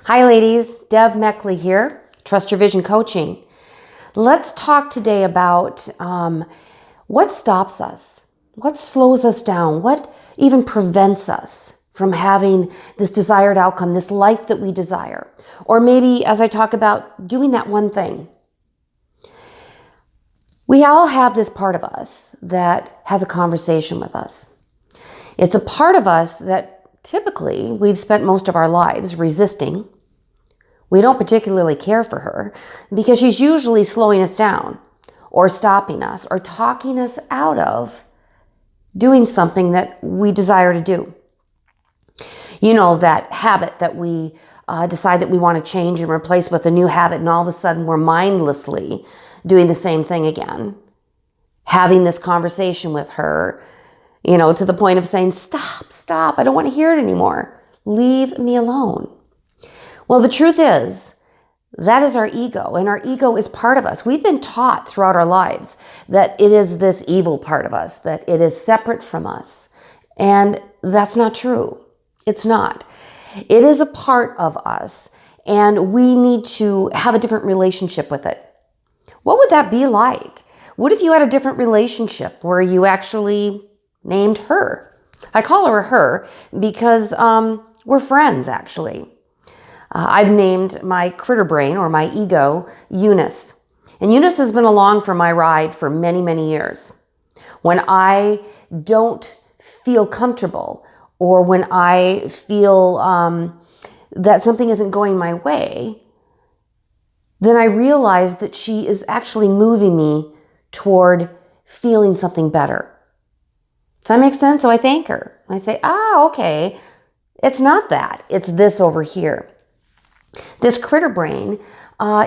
Hi ladies, Deb Meckley here, Trust Your Vision Coaching. Let's talk today about what stops us, what slows us down, what even prevents us from having this desired outcome, this life that we desire. Or maybe as I talk about doing that one thing. We all have this part of us that has a conversation with us. It's a part of us that typically we've spent most of our lives resisting. We don't particularly care for her because she's usually slowing us down or stopping us or talking us out of doing something that we desire to do. You know, that habit that we decide that we want to change and replace with a new habit, and all of a sudden we're mindlessly doing the same thing again. Having this conversation with her, to the point of saying, stop, I don't want to hear it anymore. Leave me alone. Well, the truth is, that is our ego, and our ego is part of us. We've been taught throughout our lives that it is this evil part of us, that it is separate from us. And that's not true. It's not. It is a part of us, and we need to have a different relationship with it. What would that be like? What if you had a different relationship where you actually named her? I call her because we're friends, actually. I've named my critter brain, or my ego, Eunice. And Eunice has been along for my ride for many, many years. When I don't feel comfortable, or when I feel that something isn't going my way, then I realize that she is actually moving me toward feeling something better. Does that make sense? So I thank her. I say, okay, it's not that. It's this over here. This critter brain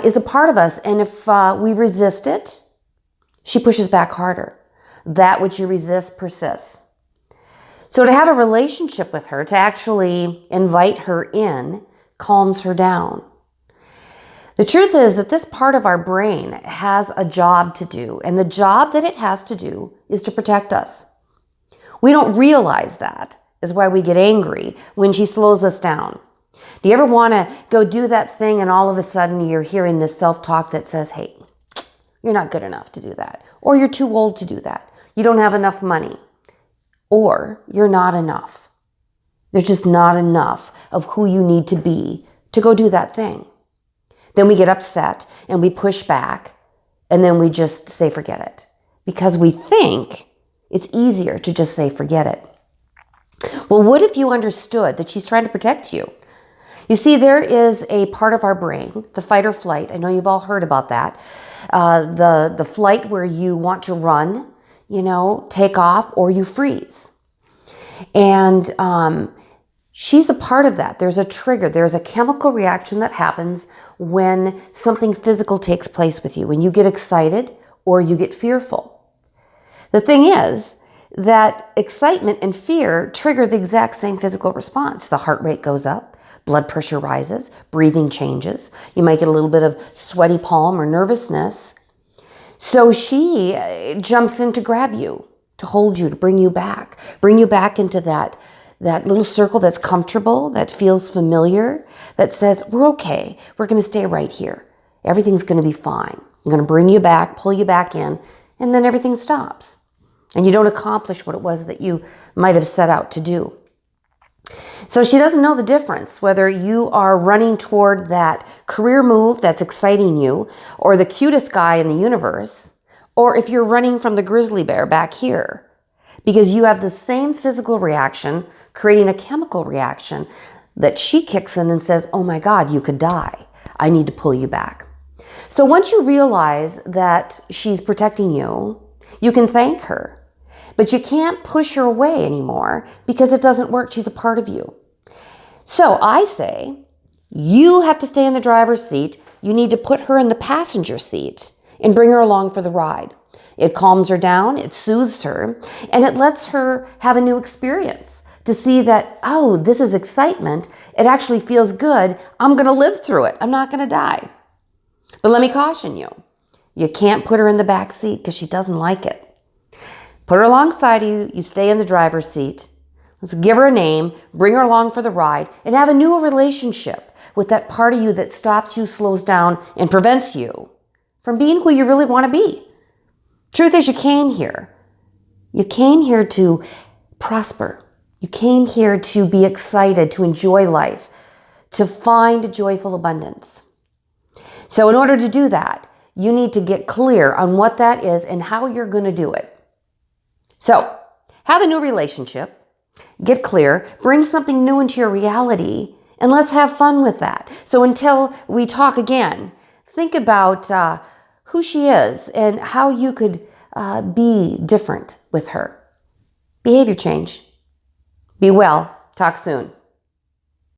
is a part of us, and if we resist it, she pushes back harder. That which you resist persists. So to have a relationship with her, to actually invite her in, calms her down. The truth is that this part of our brain has a job to do, and the job that it has to do is to protect us. We don't realize that is why we get angry when she slows us down. Do you ever want to go do that thing and all of a sudden you're hearing this self-talk that says, hey, you're not good enough to do that, or you're too old to do that, you don't have enough money, or you're not enough. There's just not enough of who you need to be to go do that thing. Then we get upset and we push back, and then we just say forget it, because we think it's easier to just say forget it. Well, what if you understood that she's trying to protect you? You see, there is a part of our brain, the fight or flight. I know you've all heard about that. The flight where you want to run, take off, or you freeze. And she's a part of that. There's a trigger. There's a chemical reaction that happens when something physical takes place with you, when you get excited or you get fearful. The thing is that excitement and fear trigger the exact same physical response. The heart rate goes up, blood pressure rises, breathing changes. You might get a little bit of sweaty palm or nervousness. So she jumps in to grab you, to hold you, to bring you back into that little circle that's comfortable, that feels familiar, that says, we're okay. We're going to stay right here. Everything's going to be fine. I'm going to bring you back, pull you back in, and then everything stops. And you don't accomplish what it was that you might have set out to do. So she doesn't know the difference, whether you are running toward that career move that's exciting you, or the cutest guy in the universe, or if you're running from the grizzly bear back here, because you have the same physical reaction, creating a chemical reaction that she kicks in and says, oh my God, you could die. I need to pull you back. So once you realize that she's protecting you, you can thank her. But you can't push her away anymore because it doesn't work. She's a part of you. So I say, you have to stay in the driver's seat. You need to put her in the passenger seat and bring her along for the ride. It calms her down, it soothes her, and it lets her have a new experience to see that, oh, this is excitement. It actually feels good. I'm going to live through it. I'm not going to die. But let me caution you. You can't put her in the back seat because she doesn't like it. Put her alongside you. You stay in the driver's seat. Let's give her a name, bring her along for the ride, and have a new relationship with that part of you that stops you, slows down, and prevents you from being who you really want to be. Truth is, you came here. You came here to prosper. You came here to be excited, to enjoy life, to find joyful abundance. So in order to do that, you need to get clear on what that is and how you're going to do it. So have a new relationship, get clear, bring something new into your reality, and let's have fun with that. So until we talk again, think about who she is and how you could be different with her. Behavior change. Be well. Talk soon.